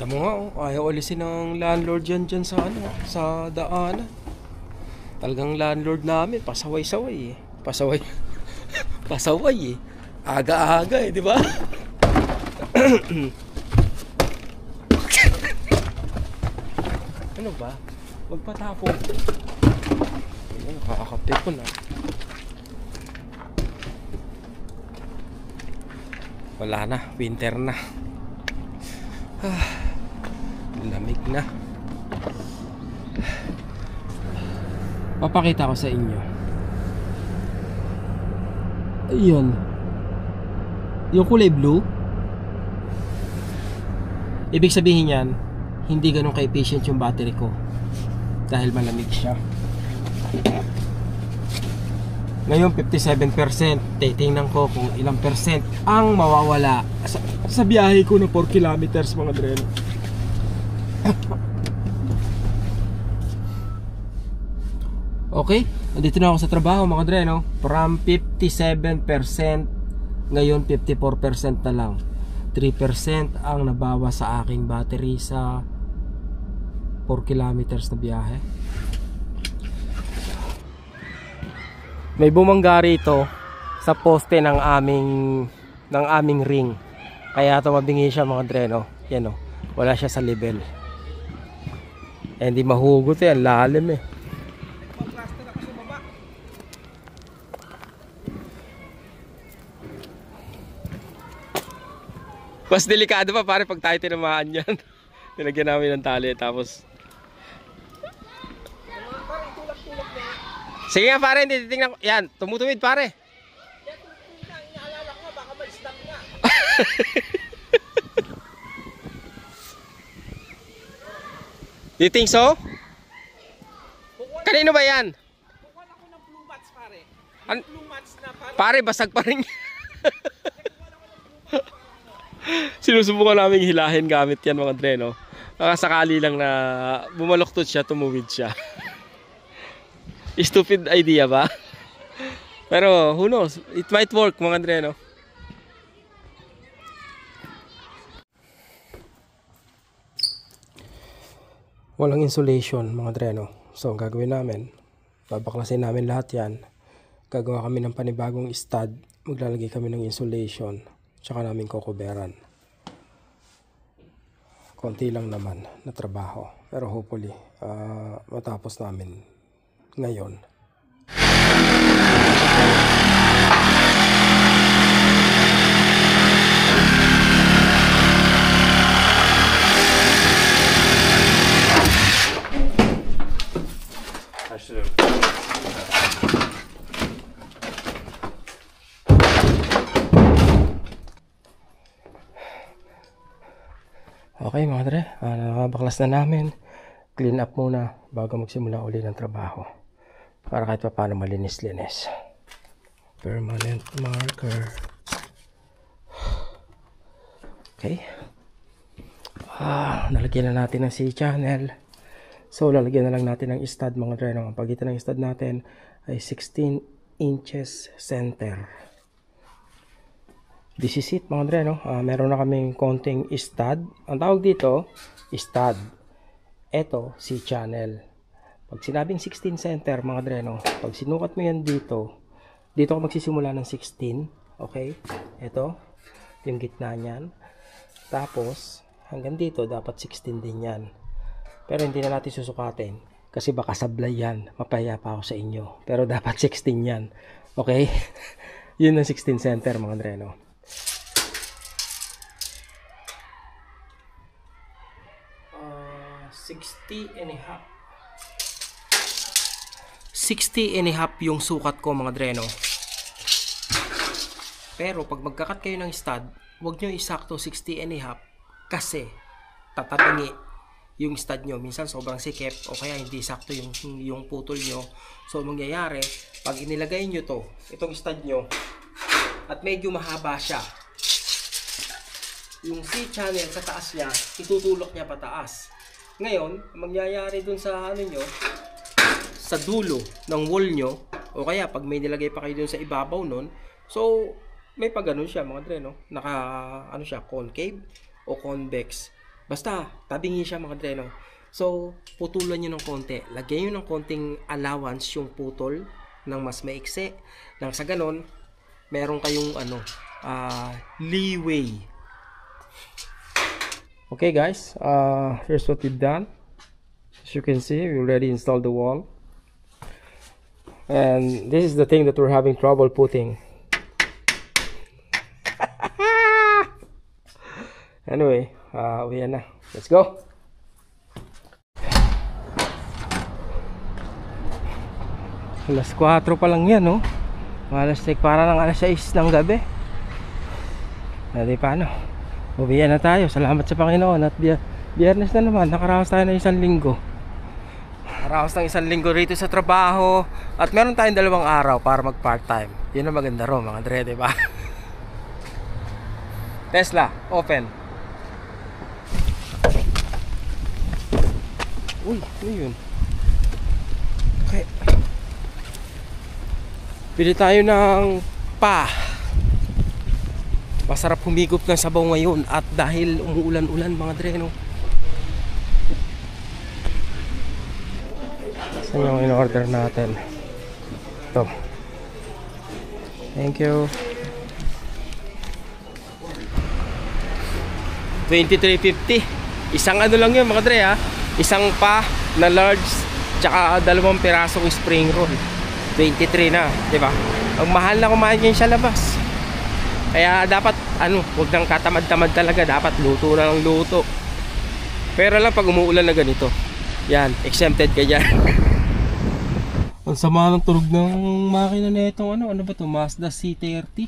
Tama nga, oh. Ayaw alisin ng landlord dyan sa ano, sa daanan. Talagang landlord namin, pasaway-saway eh. Pasaway. Pasaway eh. Aga-aga eh, di ba? Ano ba? Magpatapon. Ayun, nakakape ko na. Wala na, winter na. Lamig na. Papakita ko sa inyo. Ayun. Yung kulay blue. Ibig sabihin yan, hindi ganun ka-efficient yung battery ko. Dahil malamig siya. Ngayon 57%. Titingnan ko kung ilang percent ang mawawala sa biyahe ko na 4 kilometers mga dreno. Okay, nandito na ako sa trabaho mga dreno. From 57%, ngayon 54% na lang. 3% ang nabawa sa aking battery sa 4 kilometers na biyahe. May bumangga rito sa poste ng aming ring. Kaya tumabingi siya mga dreno. Yan o, wala siya sa level. Eh, hindi mahugot eh, ang lalim eh. Mas delikado pa pare pag tayo tinamaan yan. Nilagyan namin ng tali tapos sige nga pare, hindi titingnan ko. Yan, tumutuwid pare. Yan, tumutuwid na. Inaalala ko nga, baka mag-stop nga. Do you think so? Kanino ba yan? Kukuha ko ng blue mats pare. Blue mats na pare. Pare, basag pa rin. Sinusubukan namin hilahin gamit yan mga dreno. Sakali lang na bumaloktot siya, tumuwid siya. Stupid idea ba? Pero who knows, it might work mga dreno. Walang insulation mga dreno. So ang gagawin namin, babaklasin namin lahat yan. Gagawa kami ng panibagong stud. Maglalagay kami ng insulation. Tsaka namin kukuberan. Konti lang naman na trabaho. Pero hopefully matapos namin ngayon. Okay mga dre, nakabaklas na namin. Clean up muna bago magsimula uli ng trabaho. Para kahit pa paano malinis-linis. Permanent marker. Okay. Nalagyan na natin ng C-channel. So lalagyan na lang natin ng stud mga dre. Ang pagitan ng stud natin ay 16 inches center. This is it mga dre, no? Meron na kaming konting stud. Ang tawag dito, stud. Ito, C-channel. Pag sinabing 16 center mga dre, no? Pag sinukat mo yan dito ako magsisimula ng 16. Okay? Ito, yung gitna niyan. Tapos, hanggang dito, dapat 16 din yan. Pero hindi na natin susukatin. Kasi baka sablay yan. Mapaya pa ako sa inyo. Pero dapat 16 yan. Okay? Yun ang 16 center mga dre, no? 60 and a half. 60 and a half yung sukat ko mga dreno. Pero pag magkakat kayo ng stud, huwag nyo isakto 60 and a half kasi tatabingi yung stud nyo. Minsan sobrang sikip o kaya hindi sakto yung putol nyo. So mangyayari, pag inilagay nyo to, itong stud nyo, at medyo mahaba siya, yung C-channel sa taas niya, itutulok niya pataas. Ngayon, mangyayari dun sa ano nyo, sa dulo ng wall nyo, o kaya pag may nilagay pa kayo dun sa ibabaw nun, so may pag ganun siya mga dre, no? Naka ano siya, concave o convex. Basta, tabingi siya mga dreno. So, putulan nyo ng konti. Lagyan nyo ng konting allowance yung putol ng mas maikse. Nang sa ganon, meron kayong leeway. Okay guys, here's what we've done. As you can see, we already installed the wall. And this is the thing that we're having trouble putting. Anyway, uwi na. Let's go! Alas 4 pa lang yan, no? Para ng alas 6 ng gabi. Hindi paano. Uwi na tayo. Salamat sa Panginoon. At biyernes na naman. Nakaraos tayo ng 1 linggo. Nakaraos ng 1 linggo rito sa trabaho. At meron tayong 2 araw para mag part time. Yun ang maganda ro mga dre, diba? Tesla, open. Uy, ano yun? Okay. Bili tayo ng masarap humigop ng sabaw ngayon. At dahil umuulan-ulan mga dreno. Saan yung in-order natin? Ito. Thank you. 23.50. Isang ano lang yun mga dre ha. Isang na large, tsaka 2 pirasong spring roll. 23 na, di ba? Ang mahal na kumain yan sa labas. Kaya dapat huwag nang katamad-tamad talaga, dapat luto na ng luto. Pero lang pag umuulan na ganito, yan, exempted ka dyan. Ang sama ng tunog ng makina na itong ano ba to? Mazda C30.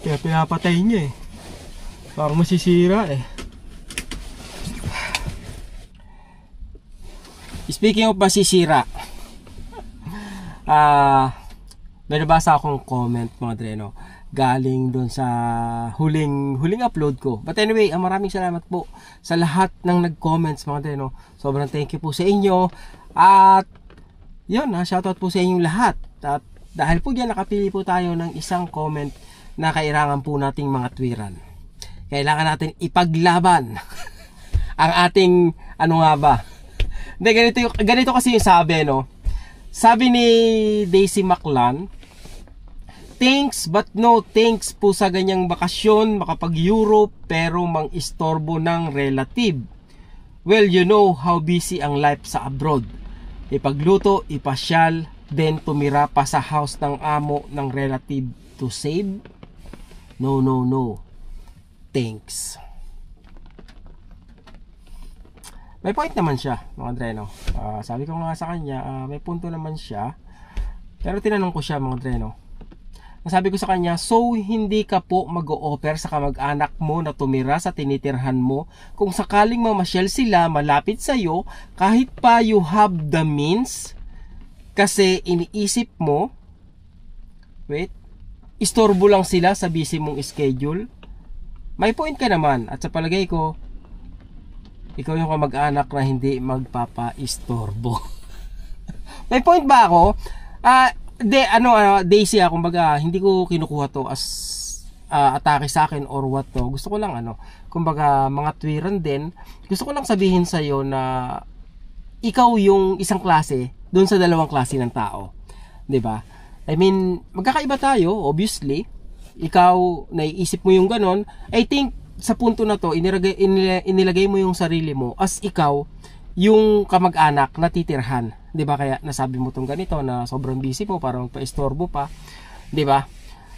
Kaya pinapatay niya eh. Parang masisira eh. Speaking of masisira, may nabasa akong comment mga dreno galing doon sa huling upload ko. But anyway, maraming salamat po sa lahat ng nag-comments mga dreno. Sobrang thank you po sa inyo. At yun, shoutout po sa inyong lahat. At dahil po dyan nakapili po tayo ng isang comment na kailangan po nating mga twiran. Kailangan natin ipaglaban ang ating ganito kasi yung sabi, no? Sabi ni Daisy Maclan, thanks but no thanks po sa ganyang bakasyon, makapag-Europe pero mang-istorbo ng relative. Well, you know how busy ang life sa abroad. Ipagluto, ipasyal, then tumira pa sa house ng amo ng relative to save? No. Thanks. May point naman siya mga dreno. Sabi ko nga sa kanya, may punto naman siya. Pero tinanong ko siya mga dreno. Sabi ko sa kanya, so hindi ka po mag-o-offer sa kamag-anak mo na tumira sa tinitirhan mo kung sakaling mamasyal sila malapit sa'yo kahit pa you have the means? Kasi iniisip mo, istorbo lang sila sa busy mong schedule. May point ka naman. At sa palagay ko, ikaw yung kamag-anak na hindi magpapa-istorbo. May point ba ako? Daisy kumbaga, hindi ko kinukuha to as atake sa akin or what to. Gusto ko lang kumbaga mga twiran din. Gusto ko lang sabihin sa iyo na ikaw yung isang klase doon sa 2 klase ng tao. 'Di ba? I mean, magkakaiba tayo, obviously. Ikaw naiisip mo yung ganon. I think sa punto na to, inilagay mo yung sarili mo as ikaw yung kamag-anak na titirhan. 'Di ba? Kaya nasabi mo tong ganito na sobrang busy mo para magpa-istorbo pa, 'di ba?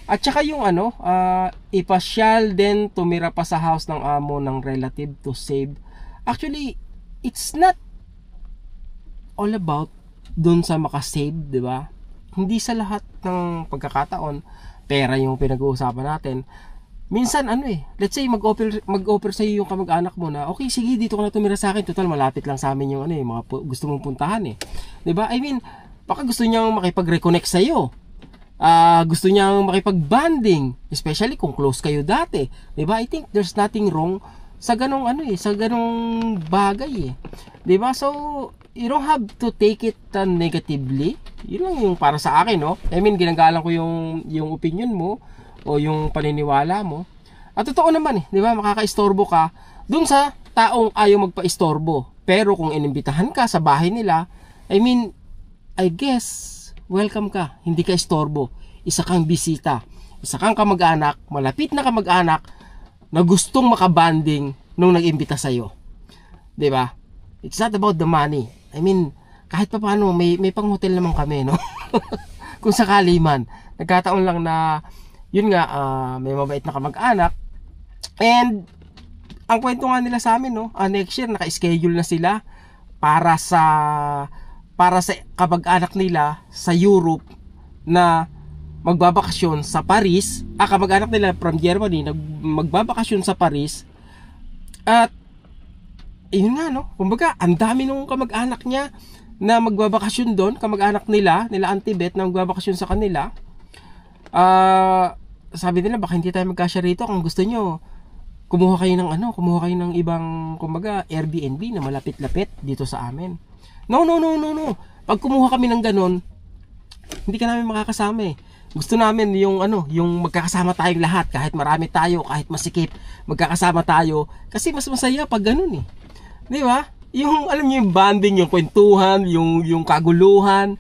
At saka yung ipasyal din tumira pa sa house ng amo ng relative to save. Actually, it's not all about dun sa makasave, 'di ba? Hindi sa lahat ng pagkakataon pera yung pinag-uusapan natin. Minsan let's say mag-offer sa iyo yung kamag-anak mo na okay, sige, dito ka na tumira sa akin, total malapit lang sa amin yung mga gusto mong puntahan 'Di ba? I mean, baka gusto niyang makipag-reconnect sa iyo. Gusto niyang makipag-bonding, especially kung close kayo dati. 'Di ba? I think there's nothing wrong sa ganong sa ganong bagay 'Di ba? So, you don't have to take it negatively. Yun lang yung para sa akin, no? I mean, ginagalang ko yung opinion mo o yung paniniwala mo. At totoo naman di ba, makakaistorbo ka dun sa taong ayaw magpa-istorbo. Pero kung inimbitahan ka sa bahay nila, I mean, I guess, welcome ka, hindi ka istorbo. Isa kang bisita, isa kang kamag-anak, malapit na kamag-anak na gustong makabanding nung nag-imbita sa'yo. Diba? It's not about the money. I mean, kahit pa paano, may pang-hotel naman kami, no? Kung sakali man. Nagkataon lang na, yun nga, may mabait na kamag-anak. And, ang kwento nga nila sa amin, no? Next year, naka-schedule na sila para sa kamag-anak nila sa Europe na magbabakasyon sa Paris. Kamag-anak nila from Germany magbabakasyon sa Paris. At yun nga, no, kumbaga ang dami nung kamag-anak niya na magbabakasyon doon, kamag-anak nila Auntie Beth na magbabakasyon sa kanila. Sabi nila baka hindi tayo magkasya rito, kung gusto nyo kumuha kayo ng ibang, kumbaga, Airbnb na malapit-lapit dito sa amin. No. Pag kumuha kami ng ganon, hindi ka namin makakasama eh. Gusto namin yung magkakasama tayong lahat, kahit marami tayo, kahit masikip, magkakasama tayo kasi mas masaya pag ganon eh. Di ba? Yung alam niyo yung bonding, yung kwentuhan, yung kaguluhan.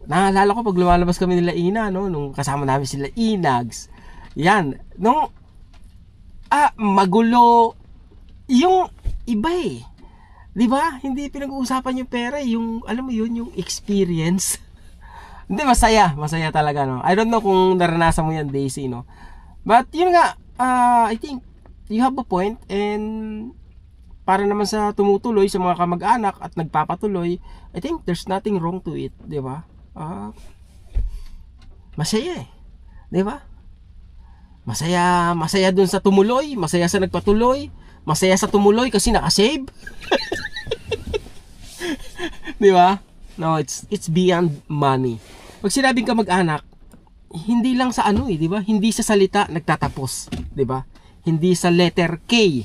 Naalala ko pag lumalabas kami nila Ina, no, nung kasama namin sila Inags. Yan, magulo yung iba eh. 'Di ba? Hindi pinag-uusapan yung pera, yung alam mo yun, yung experience. Hindi, masaya talaga, no. I don't know kung naranasan mo yan, Daisy, no. But yun nga, I think you have a point, and para naman sa tumutuloy sa mga kamag-anak at nagpapatuloy, I think there's nothing wrong to it, 'di ba? Masaya eh. 'Di ba? Masaya dun sa tumuloy, masaya sa nagpatuloy, masaya sa tumuloy kasi naka-save. 'Di ba? No, it's beyond money. Pag sinabing kamag-anak, hindi lang sa 'di ba? Hindi sa salita nagtatapos, 'di ba? Hindi sa letter K.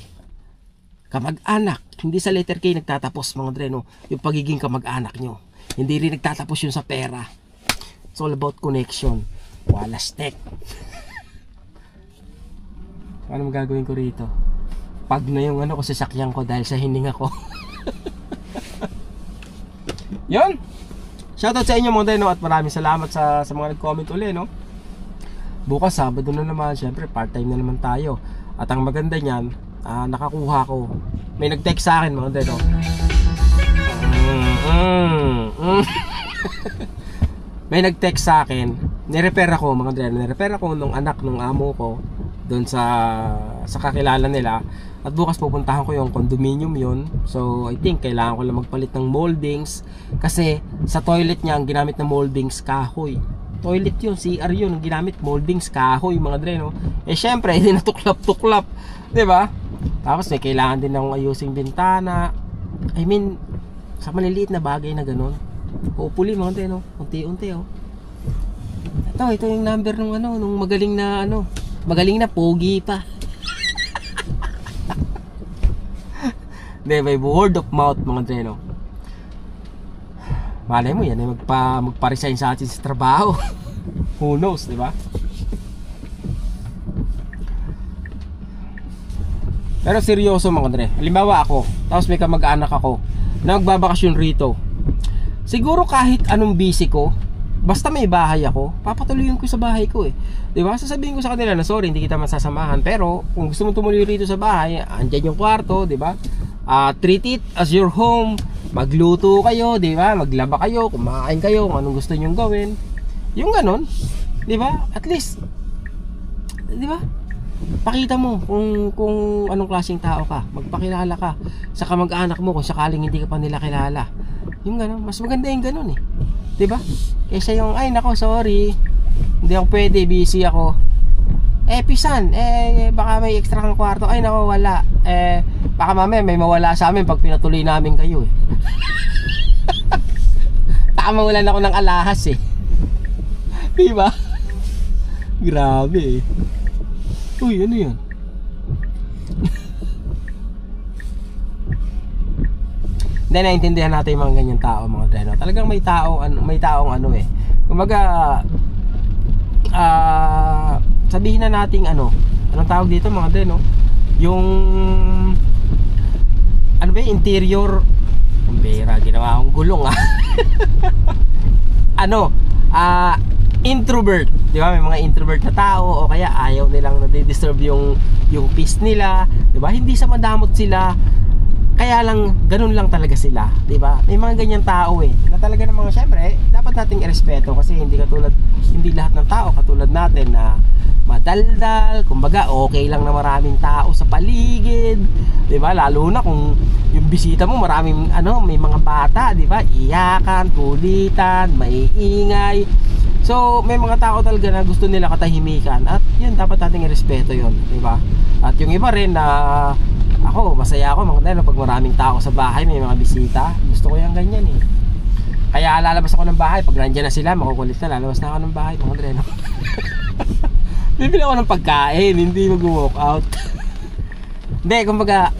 Kamag-anak, hindi sa letter K nagtatapos, mga dreno, yung pagiging kamag-anak nyo. Hindi rin nagtatapos yun sa pera. It's all about connection. Walas tek. Ano magagawin ko rito? Pag na yung ko sasakyan ko dahil sa hininga ko. Yun. Shoutout sa inyo mga dreno at maraming salamat sa mga nag-comment uli, no? Bukas Sabado na naman, syempre part-time na naman tayo. At ang maganda niyan, nakakuha ko. May nag-text sa akin mga dreno. May nag-text sa akin. Ni-repair ako mga dreno. Ni-repair ako nung anak nung amo ko doon sa kakilala nila. At bukas pupuntahan ko yung condominium yun. So I think kailangan ko lang magpalit ng moldings. Kasi sa toilet niya ang ginamit na moldings kahoy. Toilet yun, CR yun, ang ginamit moldings kahoy mga dreno. Eh syempre hindi na tuklap-tuklap, 'di ba? Tapos may kailangan din ng ayusing bintana. I mean, sa maliliit na bagay na ganun. Hopefully mga dreno, unti-unti oh. Ito yung number nung nung magaling na pogi pa. May word of mouth mga dreno. Malay mo yan ay magpa-resign sa atin sa trabaho. Who knows, di ba? Pero seryoso mga dre. Halimbawa ako, tapos may kamag-anak ako na magbabakasyon rito. Siguro kahit anong busy ko, basta may bahay ako, papatuloyin ko sa bahay ko eh. Di ba? Sasabihin ko sa kanila na sorry, hindi kita masasamahan. Pero kung gusto mo tumuloy rito sa bahay, andyan yung kwarto, di ba? Treat it as your home. Magluto kayo, di ba? Maglaba kayo, kumain kayo, kung anong gusto nyong gawin. Yung ganon, di ba? At least, di ba? Pakita mo kung anong klaseng tao ka. Magpakilala ka sa kamag-anak mo kung sakaling hindi ka pa nila kilala. Yung ganon, mas maganda yung ganon eh. Di ba? Kaysa yung, ay nako, sorry, hindi ako pwede, busy ako. Pisan, baka may extra kang kwarto. Ay nako, wala. Baka mamaya may mawala sa amin pag pinatuloy namin kayo eh. Baka mawalan ako ng alahas eh. Diba? Grabe eh. Uy, ano yan? Hindi, naintindihan natin yung mga ganyan tao mga dreno. Talagang may taong kumbaga sabihin na natin anong tawag dito mga dre, no? Yung ano ba yung interior, ang bera, ginawa akong gulong ano, introvert, di ba? May mga introvert na tao o kaya ayaw nilang nadi-disturb yung peace nila, di ba? Hindi sa madamot sila, kaya lang ganun lang talaga sila, di ba? May mga ganyang tao na talaga namang syempre dapat nating irespeto kasi hindi lahat ng tao katulad natin na madaldal, kumbaga okay lang na maraming tao sa paligid, 'di ba? Lalo na kung yung bisita mo maraming may mga bata, 'di ba? Iyakan, kulitan, maiingay. So, may mga tao talaga na gusto nila katahimikan at 'yun dapat nating irespeto 'yun, 'di ba? At yung iba rin na masaya ako mga pag maraming tao sa bahay, may mga bisita. Gusto ko yung ganyan Kaya lalabas ako ng bahay pag nandiyan na sila, makukulit na, lalabas na ako ng bahay mga dreno. Bibili ako ng pagkain, hindi mag-walk out. Hindi, kumbaga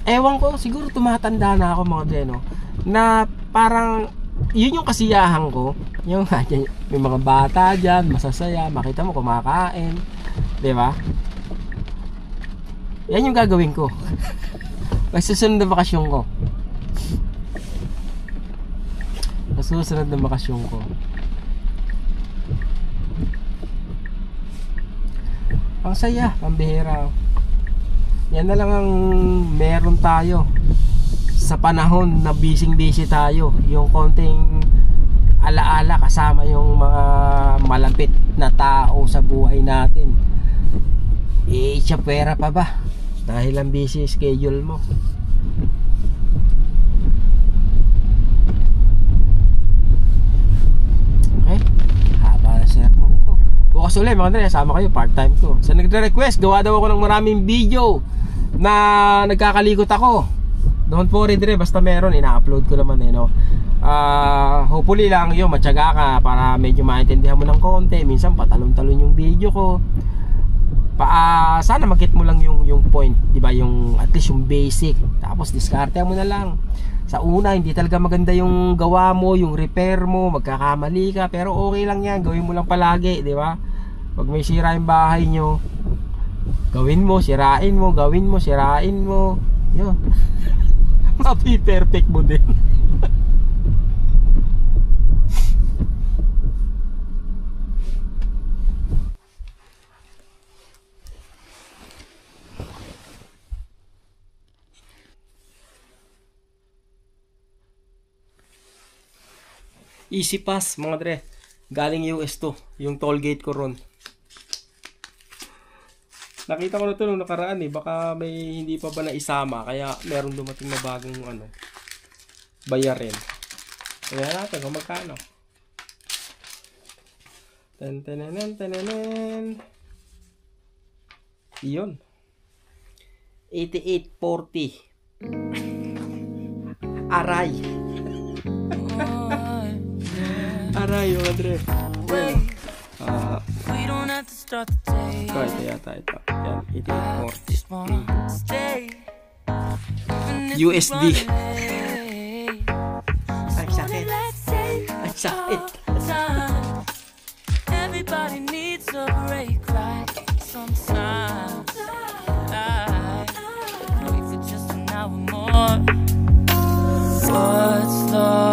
ewan ko, siguro tumatanda na ako mga dreno, na parang yun yung kasiyahan ko. Yung may mga bata dyan, masasaya, makita mo kumakain, di ba? Yan yung gagawin ko. Susunod na bakasyon ko. Susunod na bakasyon ko. Ang saya, ang bihira. Yan na lang ang meron tayo sa panahon na busy tayo. Yung konting alaala kasama yung mga malapit na tao sa buhay natin. Siya pera pa ba? Dahil ang busy schedule mo. Okay, haba na sermon ko. Bukas ulit mga dre, sama kayo, part time ko. Sa nagre-request, gawa daw ako ng maraming video na nagkakalikot ako. Don't worry dre, basta meron, ina-upload ko naman no. Hopefully lang yun, matyaga ka para medyo maintindihan mo ng konti. Minsan patalon-talon yung video ko. Sana mag-get mo lang yung point, di ba? Yung at least yung basic. Tapos diskarte mo na lang. Sa una hindi talaga maganda yung gawa mo, yung repair mo, magkakamali ka, pero okay lang yan, gawin mo lang palagi, di ba? Pag may sira yung bahay nyo, gawin mo, sirain mo, gawin mo, sirain mo. Yun. Mapi-perfect mo din. Easy pass mga dre, galing US to, yung toll gate ko ron. Nakita ko na to nung nakaraan baka may hindi pa ba na isama, kaya meron dumating na bagong bayarin. Kaya natin kung magkano. Tan-tan-nan-tan-nan. Iyon, 8840. Aray. Aray, mga dre. Well, ito yata ito. Yan, 8840. USD. Ay, sakit. Ay, sakit. Everybody needs a break like sometimes. Wait for just an hour more. What's the